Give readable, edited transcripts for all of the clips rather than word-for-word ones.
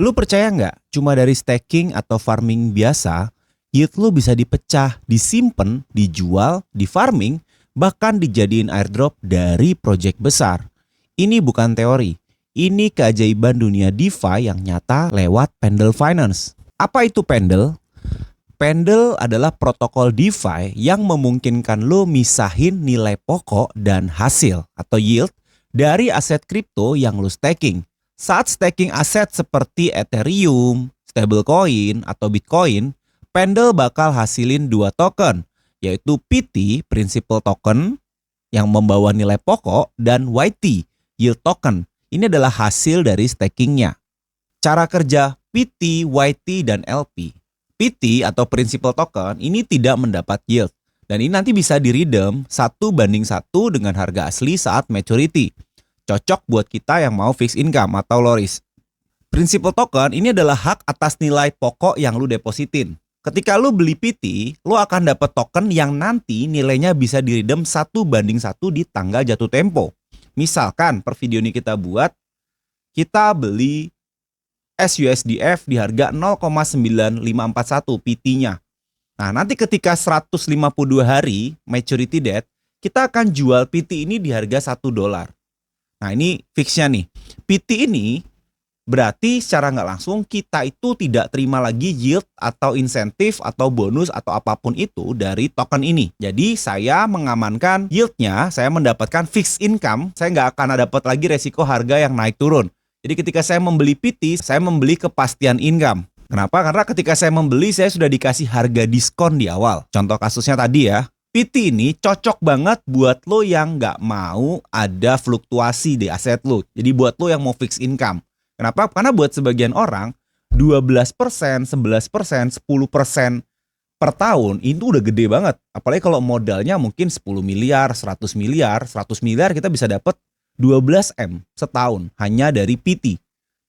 Lu percaya nggak? Cuma dari staking atau farming biasa, yield lu bisa dipecah, disimpan, dijual, di farming, bahkan dijadiin airdrop dari project besar. Ini bukan teori. Ini keajaiban dunia DeFi yang nyata lewat Pendle Finance. Apa itu Pendle? Pendle adalah protokol DeFi yang memungkinkan lo misahin nilai pokok dan hasil atau yield dari aset kripto yang lo staking. Saat staking aset seperti Ethereum, stablecoin, atau Bitcoin, Pendle bakal hasilin dua token, yaitu PT, Principal Token, yang membawa nilai pokok, dan YT, Yield Token. Ini adalah hasil dari stakingnya. Cara kerja PT, YT, dan LP. PT atau Principal Token ini tidak mendapat yield. Dan ini nanti bisa di-redeem 1:1 dengan harga asli saat maturity. Cocok buat kita yang mau fixed income atau low risk. Principal Token ini adalah hak atas nilai pokok yang lu depositin. Ketika lu beli PT, lu akan dapat token yang nanti nilainya bisa di-redeem 1:1 di tanggal jatuh tempo. Misalkan per video ini kita buat, kita beli SUSDF di harga 0,9541 PT-nya. Nah, nanti ketika 152 hari maturity date, kita akan jual PT ini di harga $1. Nah, ini fixnya nih. PT ini berarti secara nggak langsung kita itu tidak terima lagi yield atau insentif atau bonus atau apapun itu dari token ini. Jadi saya mengamankan yieldnya, saya mendapatkan fixed income, saya nggak akan dapat lagi resiko harga yang naik turun. Jadi ketika saya membeli PT, saya membeli kepastian income. Kenapa? Karena ketika saya membeli, saya sudah dikasih harga diskon di awal. Contoh kasusnya tadi ya, PT ini cocok banget buat lo yang nggak mau ada fluktuasi di aset lo. Jadi buat lo yang mau fixed income. Kenapa? Karena buat sebagian orang 12%, 11%, 10% per tahun itu udah gede banget. Apalagi kalau modalnya mungkin 10 miliar, 100 miliar, 100 miliar kita bisa dapat 12M setahun hanya dari PT.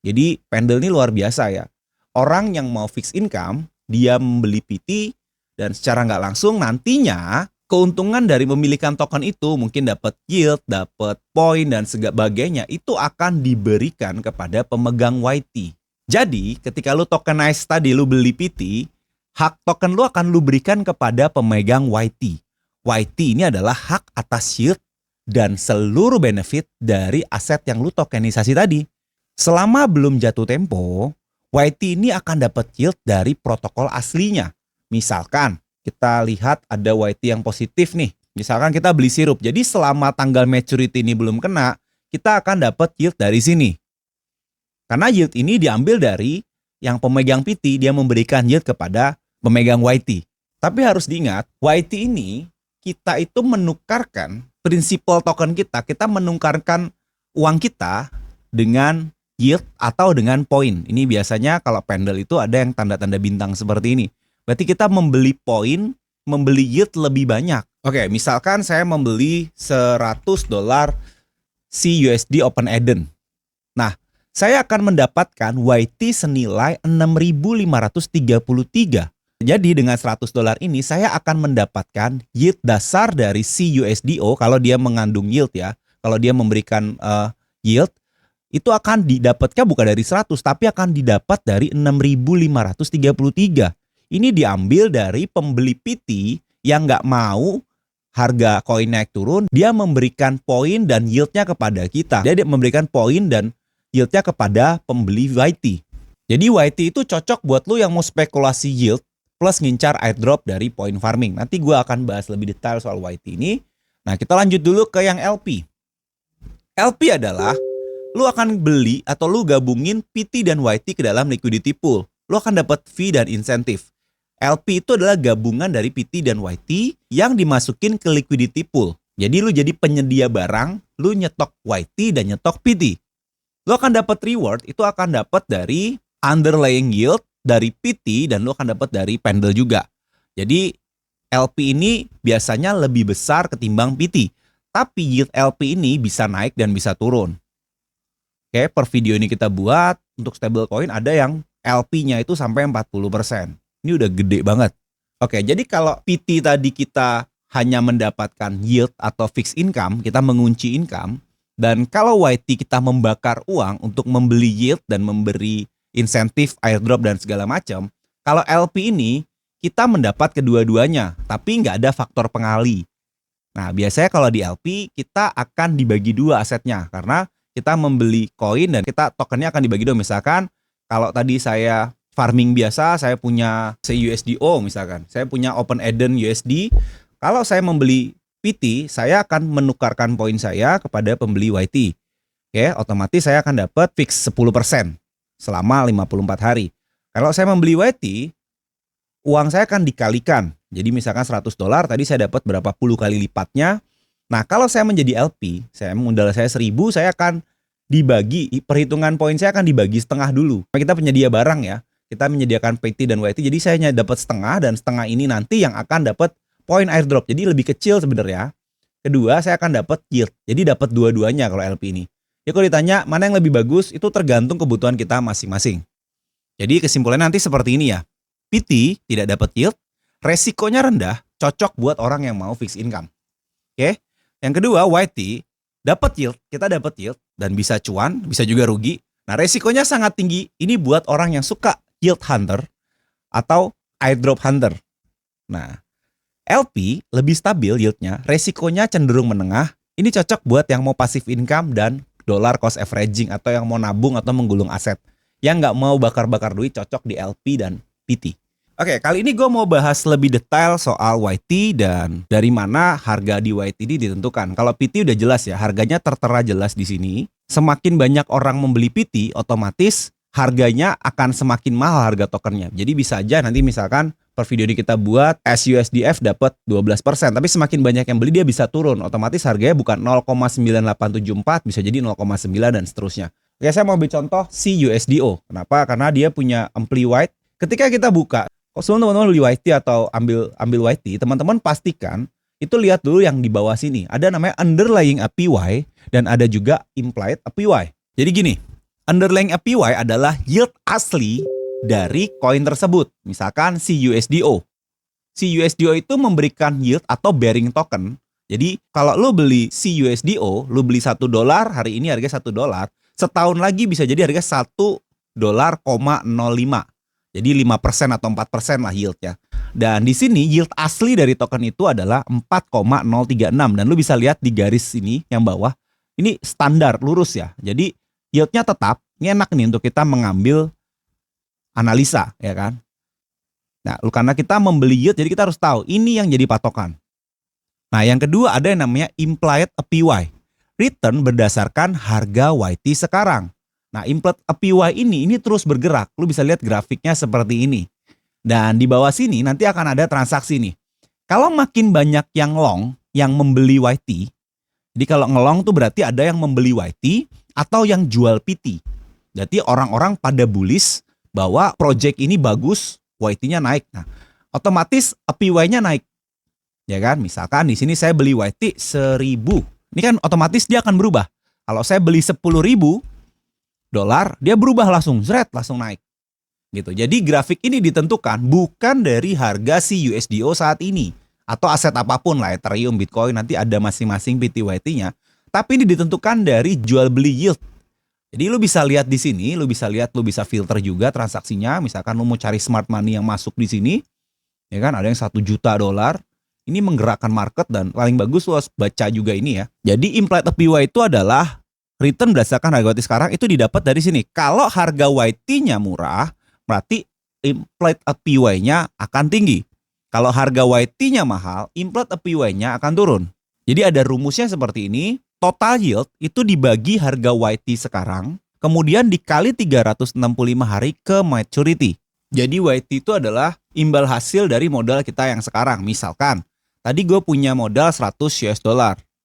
Jadi Pendle ini luar biasa ya. Orang yang mau fixed income, dia membeli PT dan secara nggak langsung nantinya keuntungan dari memiliki token itu mungkin dapat yield, dapat poin dan sebagainya itu akan diberikan kepada pemegang YT. Jadi ketika lu tokenize tadi lu beli PT, hak token lu akan lu berikan kepada pemegang YT. YT ini adalah hak atas yield dan seluruh benefit dari aset yang lu tokenisasi tadi. Selama belum jatuh tempo, YT ini akan dapat yield dari protokol aslinya. Misalkan kita lihat ada YT yang positif nih. Misalkan kita beli sirup. Jadi selama tanggal maturity ini belum kena, kita akan dapat yield dari sini. Karena yield ini diambil dari yang pemegang PT, dia memberikan yield kepada pemegang YT. Tapi harus diingat, YT ini kita itu menukarkan prinsipal token kita menukarkan uang kita dengan yield atau dengan poin. Ini biasanya kalau Pendle itu ada yang tanda-tanda bintang seperti ini. Berarti kita membeli poin, membeli yield lebih banyak. Oke, misalkan saya membeli $100 CUSD Open Eden. Nah, saya akan mendapatkan YT senilai 6.533. Jadi dengan $100 ini saya akan mendapatkan yield dasar dari CUSDO kalau dia mengandung yield ya. Kalau dia memberikan yield, itu akan didapatkan bukan dari 100 tapi akan didapat dari 6.533. Ini diambil dari pembeli PT yang nggak mau harga koin naik turun, dia memberikan poin dan yieldnya kepada kita. Dia memberikan poin dan yieldnya kepada pembeli YT. Jadi YT itu cocok buat lu yang mau spekulasi yield plus ngincar airdrop dari poin farming. Nanti gue akan bahas lebih detail soal YT ini. Nah, kita lanjut dulu ke yang LP. LP adalah lu akan beli atau lu gabungin PT dan YT ke dalam liquidity pool. Lu akan dapat fee dan insentif. LP itu adalah gabungan dari PT dan YT yang dimasukin ke liquidity pool. Jadi lu jadi penyedia barang, lu nyetok YT dan nyetok PT. Lu akan dapat reward, itu akan dapat dari underlying yield, dari PT, dan lu akan dapat dari Pendle juga. Jadi LP ini biasanya lebih besar ketimbang PT. Tapi yield LP ini bisa naik dan bisa turun. Oke, per video ini kita buat, untuk stablecoin ada yang LP-nya itu sampai 40%. Ini udah gede banget. Oke, jadi kalau PT tadi kita hanya mendapatkan yield atau fixed income, kita mengunci income. Dan kalau YT kita membakar uang untuk membeli yield dan memberi insentif, airdrop dan segala macam. Kalau LP ini kita mendapat kedua-duanya, tapi nggak ada faktor pengali. Nah, biasanya kalau di LP kita akan dibagi dua asetnya karena kita membeli koin dan tokennya akan dibagi dua. Misalkan kalau tadi saya farming biasa, saya punya USDO misalkan. Saya punya Open Eden USD. Kalau saya membeli PT, saya akan menukarkan poin saya kepada pembeli YT. Oke, otomatis saya akan dapat fix 10% selama 54 hari. Kalau saya membeli YT, uang saya akan dikalikan. Jadi misalkan $100, tadi saya dapat berapa puluh kali lipatnya. Nah, kalau saya menjadi LP, modal saya 1.000, saya akan dibagi, perhitungan poin saya akan dibagi setengah dulu. Kita penyedia barang ya. Kita menyediakan PT dan YT, jadi saya hanya dapat setengah dan setengah ini nanti yang akan dapat poin airdrop. Jadi lebih kecil sebenarnya. Kedua, saya akan dapat yield. Jadi dapat dua-duanya kalau LP ini. Ya kalau ditanya mana yang lebih bagus, itu tergantung kebutuhan kita masing-masing. Jadi kesimpulannya nanti seperti ini ya. PT tidak dapat yield, resikonya rendah, cocok buat orang yang mau fixed income. Oke. Yang kedua, YT dapat yield, kita dapat yield dan bisa cuan, bisa juga rugi. Nah, resikonya sangat tinggi. Ini buat orang yang suka yield hunter atau airdrop hunter. Nah, LP lebih stabil yieldnya, resikonya cenderung menengah. Ini cocok buat yang mau passive income dan dollar cost averaging atau yang mau nabung atau menggulung aset. Yang nggak mau bakar-bakar duit cocok di LP dan PT. Oke, kali ini gue mau bahas lebih detail soal YT dan dari mana harga di YT ini ditentukan. Kalau PT udah jelas ya, harganya tertera jelas di sini. Semakin banyak orang membeli PT, otomatis harganya akan semakin mahal harga tokennya. Jadi bisa aja nanti misalkan per video ini kita buat SUSDF dapat 12%, tapi semakin banyak yang beli dia bisa turun. Otomatis harganya bukan 0,9874, bisa jadi 0,9 dan seterusnya. Oke, saya mau ambil contoh CUSDO. Kenapa? Karena dia punya amplified. Ketika kita buka, sebelum teman-teman beli YT atau ambil YT, teman-teman pastikan itu lihat dulu yang di bawah sini. Ada namanya underlying APY dan ada juga implied APY. Jadi gini, underlying APY adalah yield asli dari koin tersebut. Misalkan CUSDO. CUSDO itu memberikan yield atau bearing token. Jadi kalau lo beli CUSDO, lo beli $1, hari ini harga $1. Setahun lagi bisa jadi harga $1,05. Jadi 5% atau 4% lah yieldnya. Dan di sini yield asli dari token itu adalah 4,036. Dan lu bisa lihat di garis ini yang bawah. Ini standar lurus ya. Jadi yieldnya tetap. Ini enak nih untuk kita mengambil analisa ya kan. Nah, karena kita membeli yield jadi kita harus tahu ini yang jadi patokan. Nah, yang kedua ada yang namanya implied APY. Return berdasarkan harga YT sekarang. Nah, implied APY ini terus bergerak. Lu bisa lihat grafiknya seperti ini. Dan di bawah sini nanti akan ada transaksi nih. Kalau makin banyak yang long, yang membeli YT. Jadi kalau ngelong tuh berarti ada yang membeli YT atau yang jual PT. Jadi orang-orang pada bullish bahwa project ini bagus, YT-nya naik. Nah, otomatis APY-nya naik. Ya kan? Misalkan di sini saya beli YT 1.000. Ini kan otomatis dia akan berubah. Kalau saya beli 10.000 dolar, dia berubah langsung naik. Gitu. Jadi grafik ini ditentukan bukan dari harga si USDO saat ini atau aset apapun lah, Ethereum, Bitcoin, nanti ada masing-masing PTYT-nya, tapi ini ditentukan dari jual beli yield. Jadi lu bisa lihat di sini, lu bisa filter juga transaksinya. Misalkan lu mau cari smart money yang masuk di sini, ya kan ada yang $1 juta. Ini menggerakkan market dan paling bagus lu harus baca juga ini ya. Jadi implied APY itu adalah return berdasarkan harga YT sekarang itu didapat dari sini. Kalau harga YT-nya murah, berarti implied APY-nya akan tinggi. Kalau harga YT-nya mahal, implied APY-nya akan turun. Jadi ada rumusnya seperti ini. Total yield itu dibagi harga YT sekarang, kemudian dikali 365 hari ke maturity. Jadi YT itu adalah imbal hasil dari modal kita yang sekarang. Misalkan, tadi gue punya modal $100.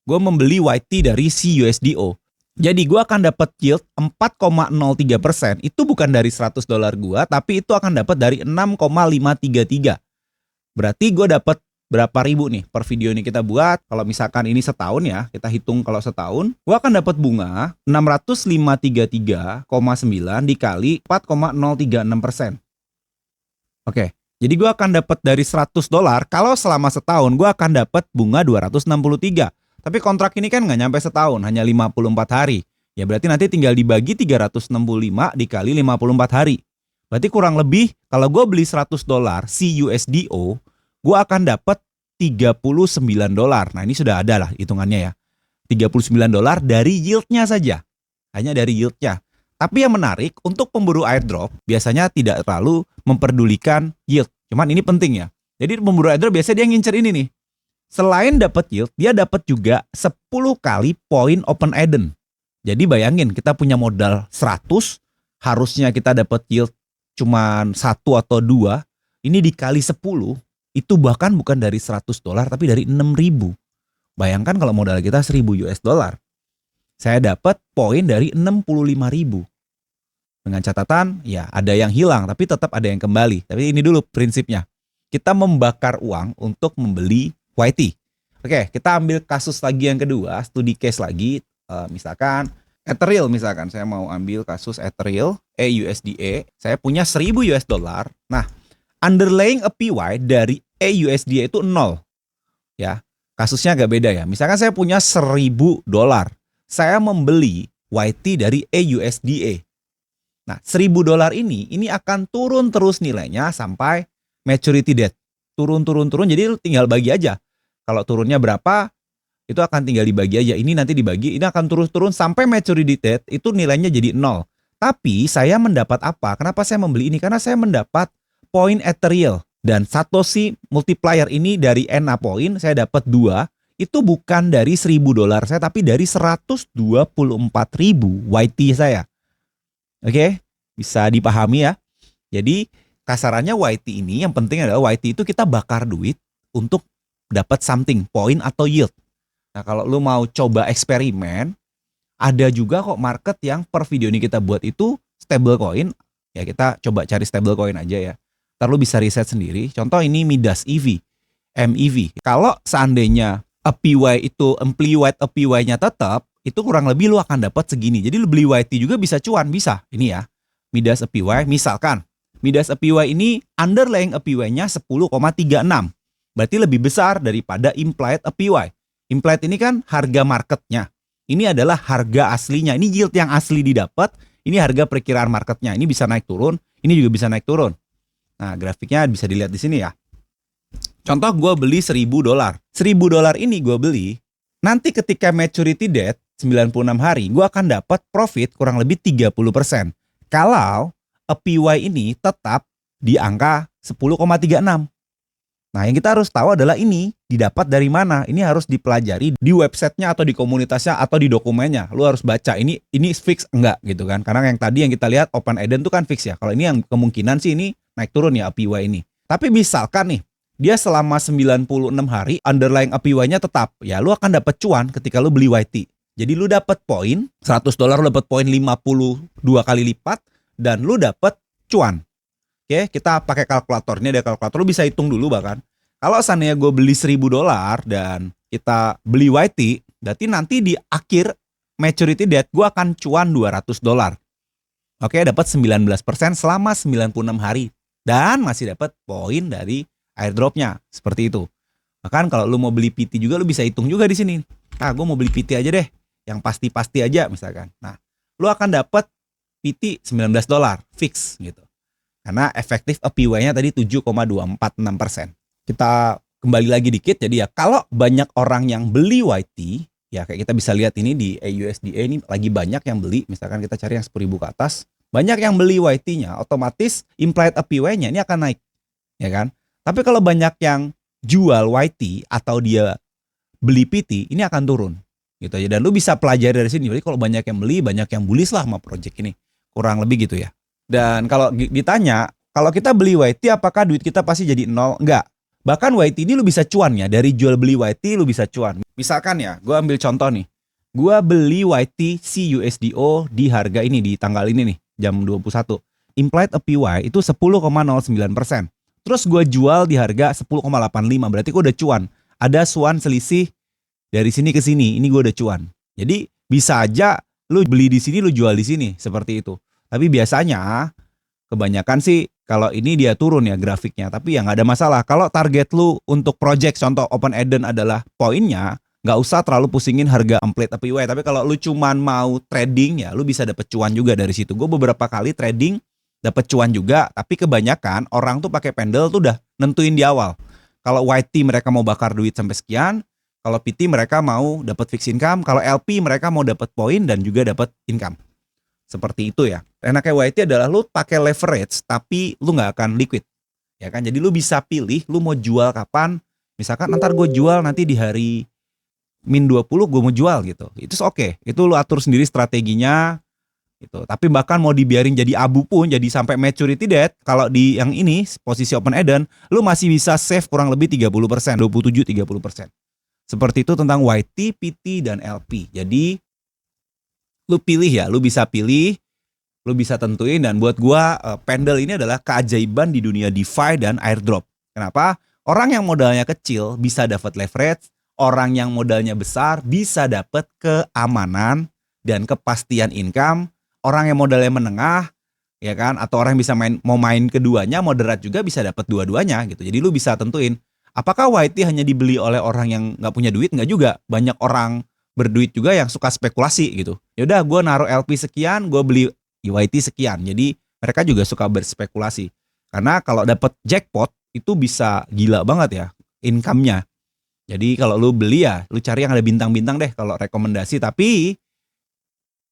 Gue membeli YT dari CUSDO. Jadi gue akan dapat yield 4,03%. Itu bukan dari $100 gue, tapi itu akan dapat dari 6,533. Berarti gue dapat berapa ribu nih per video ini kita buat. Kalau misalkan ini setahun ya, kita hitung kalau setahun, gue akan dapat bunga 60533,9 dikali 4,036%. Oke, jadi gue akan dapat dari $100. Kalau selama setahun gue akan dapat bunga 263. Tapi kontrak ini kan nggak nyampe setahun, hanya 54 hari. Ya berarti nanti tinggal dibagi 365 dikali 54 hari. Berarti kurang lebih kalau gue beli $100 CUSDO, gue akan dapat $39. Nah ini sudah ada lah hitungannya ya. $39 dari yieldnya saja. Hanya dari yieldnya. Tapi yang menarik, untuk pemburu airdrop biasanya tidak terlalu memperdulikan yield. Cuman ini penting ya. Jadi pemburu airdrop biasanya dia ngincer ini nih. Selain dapat yield, dia dapat juga 10 kali poin open add-on. Jadi bayangin kita punya modal 100, harusnya kita dapat yield cuman 1 atau 2, ini dikali 10, itu bahkan bukan dari $100 tapi dari 6.000. Bayangkan kalau modal kita 1.000 US dollar. Saya dapat poin dari 65.000. Dengan catatan, ya ada yang hilang tapi tetap ada yang kembali. Tapi ini dulu prinsipnya. Kita membakar uang untuk membeli YT. Oke, kita ambil kasus lagi yang kedua, studi case lagi. Misalkan Ethereal, misalkan saya mau ambil kasus Ethereal, EUSDA, saya punya 1.000 US dollar. Nah, underlying APY dari EUSDA itu 0. Ya, kasusnya agak beda ya. Misalkan saya punya 1.000 dolar. Saya membeli YT dari EUSDA. Nah, 1.000 dolar ini akan turun terus nilainya sampai maturity date. Turun, jadi tinggal bagi aja. Kalau turunnya berapa, itu akan tinggal dibagi aja. Ini nanti dibagi, ini akan turun sampai maturity date, itu nilainya jadi 0. Tapi saya mendapat apa? Kenapa saya membeli ini? Karena saya mendapat poin Ethereal. Dan Satoshi multiplier ini dari NA poin, saya dapat 2. Itu bukan dari 1.000 dolar saya, tapi dari 124.000 YT saya. Oke? Bisa dipahami ya? Jadi kasarannya YT ini, yang penting adalah YT itu kita bakar duit untuk dapat something, poin atau yield. Nah kalau lu mau coba eksperimen, ada juga kok market yang per video ini kita buat itu stable coin. Ya kita coba cari stable coin aja ya. Ntar lu bisa riset sendiri. Contoh ini Midas EV, MEV. Kalau seandainya APY itu implied APY-nya tetap, itu kurang lebih lu akan dapat segini. Jadi lu beli YT juga bisa cuan, bisa. Ini ya, Midas APY misalkan. Midas APY ini underlying APY-nya 10,36. Berarti lebih besar daripada implied APY. Implied ini kan harga marketnya. Ini adalah harga aslinya. Ini yield yang asli didapat. Ini harga perkiraan marketnya. Ini bisa naik turun. Ini juga bisa naik turun. Nah grafiknya bisa dilihat di sini ya. Contoh gue beli 1.000 dolar. 1.000 dolar ini gue beli. Nanti ketika maturity date 96 hari. Gue akan dapat profit kurang lebih 30%. Kalau APY ini tetap di angka 10,36. Nah, yang kita harus tahu adalah ini didapat dari mana. Ini harus dipelajari di websitenya atau di komunitasnya atau di dokumennya. Lu harus baca ini fix enggak gitu kan. Karena yang tadi yang kita lihat open add-on itu kan fix ya. Kalau ini yang kemungkinan sih ini naik turun ya APY ini. Tapi misalkan nih, dia selama 96 hari underlying APY-nya tetap. Ya lu akan dapat cuan ketika lu beli YT. Jadi lu dapat poin, $100 lu dapat poin 52 kali lipat dan lu dapat cuan. Oke, kita pakai kalkulator. Ini ada kalkulator, lu bisa hitung dulu bahkan. Kalau seandainya gue beli 1.000 dolar dan kita beli YT, berarti nanti di akhir maturity date gue akan cuan $200. Oke, dapat 19% selama 96 hari. Dan masih dapat poin dari airdropnya. Seperti itu. Bahkan kalau lu mau beli PT juga, lu bisa hitung juga di sini. Ah, gue mau beli PT aja deh. Yang pasti-pasti aja misalkan. Nah, lu akan dapat PT $19 fix gitu. Karena efektif APY-nya tadi 7,246%. Kita kembali lagi dikit. Jadi ya kalau banyak orang yang beli YT, ya kayak kita bisa lihat ini di EUSDA ini lagi banyak yang beli. Misalkan kita cari yang 10.000 ke atas. Banyak yang beli YT-nya, otomatis implied APY-nya ini akan naik. Ya kan? Tapi kalau banyak yang jual YT atau dia beli PT, ini akan turun. Gitu aja. Dan lu bisa pelajari dari sini. Jadi kalau banyak yang beli, banyak yang bullish lah sama project ini. Kurang lebih gitu ya. Dan kalau ditanya, kalau kita beli YT apakah duit kita pasti jadi nol? Enggak. Bahkan YT ini lu bisa cuan ya. Dari jual beli YT lu bisa cuan. Misalkan ya, gue ambil contoh nih. Gue beli YT CUSDO di harga ini, di tanggal ini nih, jam 21. Implied APY itu 10,09%. Terus gue jual di harga 10,85. Berarti gue udah cuan. Ada cuan selisih dari sini ke sini. Ini gue udah cuan. Jadi bisa aja lu beli di sini, lu jual di sini. Seperti itu. Tapi biasanya kebanyakan sih kalau ini dia turun ya grafiknya. Tapi ya nggak ada masalah. Kalau target lu untuk project contoh open add-on adalah poinnya, nggak usah terlalu pusingin harga template APY. Tapi kalau lu cuman mau trading ya lu bisa dapet cuan juga dari situ. Gue beberapa kali trading dapet cuan juga, tapi kebanyakan orang tuh pakai Pendle tuh udah nentuin di awal. Kalau YT mereka mau bakar duit sampai sekian, kalau PT mereka mau dapat fixed income, kalau LP mereka mau dapat poin dan juga dapat income. Seperti itu ya. Enaknya YT adalah lu pakai leverage tapi lu nggak akan liquid. Ya kan? Jadi lu bisa pilih lu mau jual kapan. Misalkan ntar gue jual nanti di hari min 20 gue mau jual gitu. Itu oke. Itu lu atur sendiri strateginya gitu. Tapi bahkan mau dibiarin jadi abu pun, jadi sampai maturity date, kalau di yang ini posisi open Eden, lu masih bisa save kurang lebih 30%, 27-30%. Seperti itu tentang YT, PT, dan LP. Jadi lu pilih ya, lu bisa pilih, lu bisa tentuin. Dan buat gua Pendle ini adalah keajaiban di dunia DeFi dan airdrop. Kenapa? Orang yang modalnya kecil bisa dapat leverage, orang yang modalnya besar bisa dapat keamanan dan kepastian income. Orang yang modalnya menengah, ya kan, atau orang yang bisa mau main keduanya, moderat juga bisa dapat dua-duanya gitu. Jadi lu bisa tentuin apakah YT hanya dibeli oleh orang yang nggak punya duit? Nggak juga. Banyak orang berduit juga yang suka spekulasi gitu. Yaudah gue naruh LP sekian, gue beli YT sekian. Jadi mereka juga suka berspekulasi. Karena kalau dapat jackpot itu bisa gila banget ya income-nya. Jadi kalau lu beli ya, lu cari yang ada bintang-bintang deh kalau rekomendasi. Tapi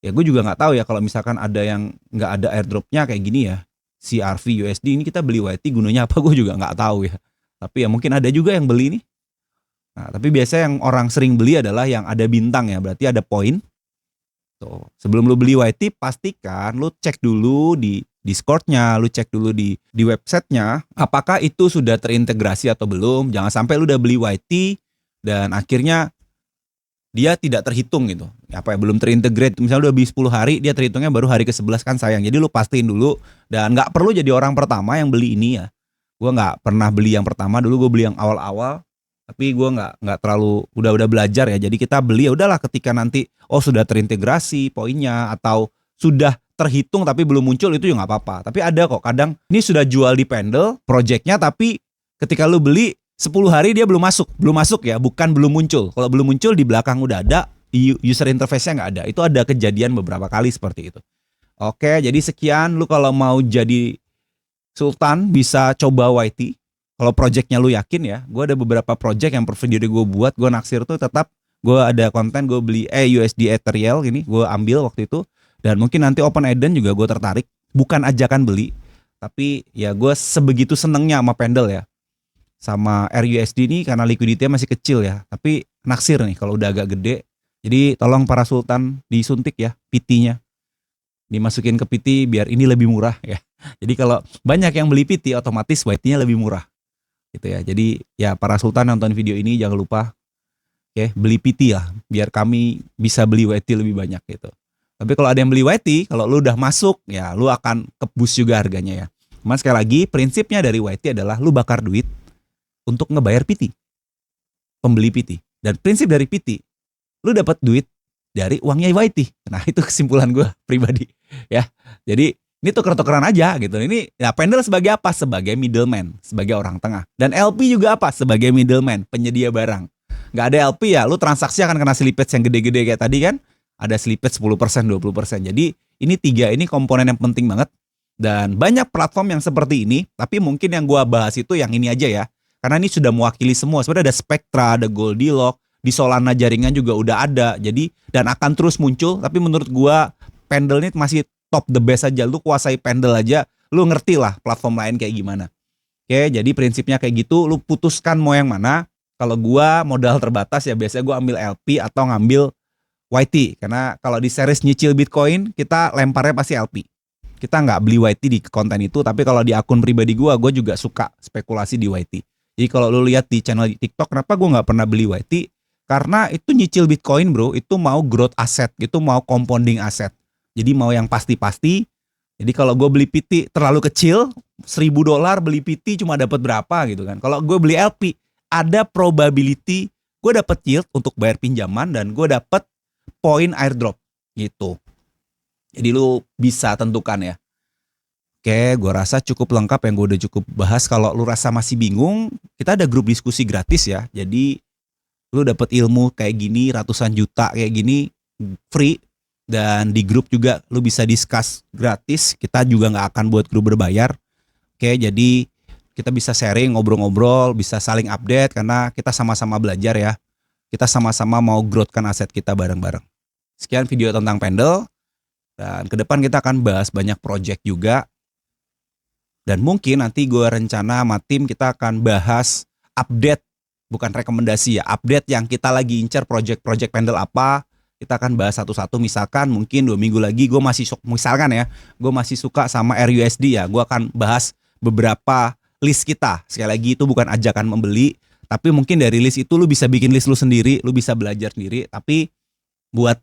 ya gue juga nggak tahu ya kalau misalkan ada yang nggak ada airdropnya kayak gini ya. CRV USD ini kita beli YT gunanya apa gue juga nggak tahu ya. Tapi ya mungkin ada juga yang beli nih. Nah, tapi biasanya yang orang sering beli adalah yang ada bintang ya, berarti ada poin. Tuh, sebelum lu beli YT pastikan lu cek dulu di Discord-nya, lu cek dulu di website-nya apakah itu sudah terintegrasi atau belum. Jangan sampai lu udah beli YT dan akhirnya dia tidak terhitung gitu. Apa ya, belum terintegrate. Misalnya udah beli 10 hari, dia terhitungnya baru hari ke-11 kan sayang. Jadi lu pastiin dulu dan nggak perlu jadi orang pertama yang beli ini ya. Gue nggak pernah beli yang pertama, dulu gue beli yang awal-awal. Tapi gue nggak terlalu udah belajar ya. Jadi kita beli ya udahlah ketika nanti sudah terintegrasi poinnya atau sudah terhitung tapi belum muncul itu ya nggak apa-apa. Tapi ada kok kadang ini sudah jual di Pendle projectnya tapi ketika lu beli 10 hari dia belum masuk ya, bukan belum muncul. Kalau belum muncul di belakang udah ada, user interface-nya nggak ada. Itu ada kejadian beberapa kali seperti itu. Oke, jadi sekian. Lu kalau mau jadi Sultan bisa coba YT. Kalau projectnya lu yakin ya, gue ada beberapa project yang per video gue buat, gue naksir tuh tetap gue ada konten gue beli USD Ethereal gini, gue ambil waktu itu. Dan mungkin nanti Open Eden juga gue tertarik, bukan ajakan beli, tapi ya gue sebegitu senengnya sama Pendle ya. Sama RUSD ini karena likuiditasnya masih kecil ya, tapi naksir nih kalau udah agak gede. Jadi tolong para sultan disuntik ya PT-nya, dimasukin ke PT biar ini lebih murah ya. Jadi kalau banyak yang beli PT otomatis YT-nya lebih murah gitu ya. Jadi ya para sultan nonton video ini jangan lupa beli PT ya biar kami bisa beli YT lebih banyak gitu. Tapi kalau ada yang beli YT, kalau lu udah masuk ya lu akan kebus juga harganya ya. Mas sekali lagi prinsipnya dari YT adalah lu bakar duit untuk ngebayar PT, pembeli PT. Dan prinsip dari PT, lu dapat duit dari uangnya YT. Nah itu kesimpulan gue pribadi ya. Jadi ini tuker-tukeran aja gitu. Ini ya Pendle sebagai apa? Sebagai middleman, sebagai orang tengah. Dan LP juga apa? Sebagai middleman, penyedia barang. Gak ada LP ya, lu transaksi akan kena slippage yang gede-gede kayak tadi kan. Ada slippage 10%, 20%. Jadi ini 3 ini komponen yang penting banget. Dan banyak platform yang seperti ini. Tapi mungkin yang gue bahas itu yang ini aja ya. Karena ini sudah mewakili semua. Sebenarnya ada Spectra, ada Goldilocks, di Solana jaringan juga udah ada. Jadi dan akan terus muncul. Tapi menurut gua Pendle ini masih top the best aja. Lu kuasai Pendle aja, lu ngerti lah platform lain kayak gimana. Oke, jadi prinsipnya kayak gitu. Lu putuskan mau yang mana. Kalau gua modal terbatas ya biasanya gua ambil LP atau ngambil YT. Karena kalau di series nyicil Bitcoin kita lemparnya pasti LP. Kita nggak beli YT di konten itu. Tapi kalau di akun pribadi gua juga suka spekulasi di YT. Jadi kalau lu lihat di channel TikTok, kenapa gue nggak pernah beli YT? Karena itu nyicil Bitcoin bro, itu mau growth asset, itu mau compounding asset. Jadi mau yang pasti-pasti. Jadi kalau gue beli PT terlalu kecil, $1.000 beli PT cuma dapat berapa gitu kan. Kalau gue beli LP, ada probability gue dapat yield untuk bayar pinjaman dan gue dapat poin airdrop gitu. Jadi lu bisa tentukan ya. Oke, gue rasa cukup lengkap yang gue udah cukup bahas. Kalau lu rasa masih bingung, kita ada grup diskusi gratis ya. Jadi Lu dapat ilmu kayak gini, ratusan juta kayak gini, free. Dan di grup juga lu bisa discuss gratis. Kita juga nggak akan buat grup berbayar. Oke, jadi kita bisa sharing, ngobrol-ngobrol, bisa saling update karena kita sama-sama belajar ya. Kita sama-sama mau growthkan aset kita bareng-bareng. Sekian video tentang Pendle. Dan ke depan kita akan bahas banyak project juga. Dan mungkin nanti gue rencana sama tim kita akan bahas update, bukan rekomendasi ya, update yang kita lagi incer project-project Pendle apa. Kita akan bahas satu-satu. Misalkan mungkin 2 minggu lagi gue masih gue masih suka sama RUSD ya. Gue akan bahas beberapa list kita. Sekali lagi itu bukan ajakan membeli, tapi mungkin dari list itu lu bisa bikin list lu sendiri, lu bisa belajar sendiri. Tapi buat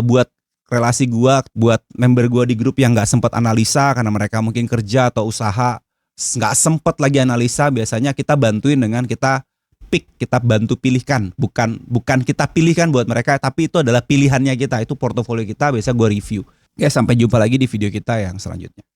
buat relasi gua, buat member gua di grup yang nggak sempat analisa karena mereka mungkin kerja atau usaha, nggak sempat lagi analisa, biasanya kita bantuin dengan kita pick, kita bantu pilihkan, bukan kita pilihkan buat mereka, tapi itu adalah pilihannya kita, itu portofolio kita, biasa gua review. Ya, sampai jumpa lagi di video kita yang selanjutnya.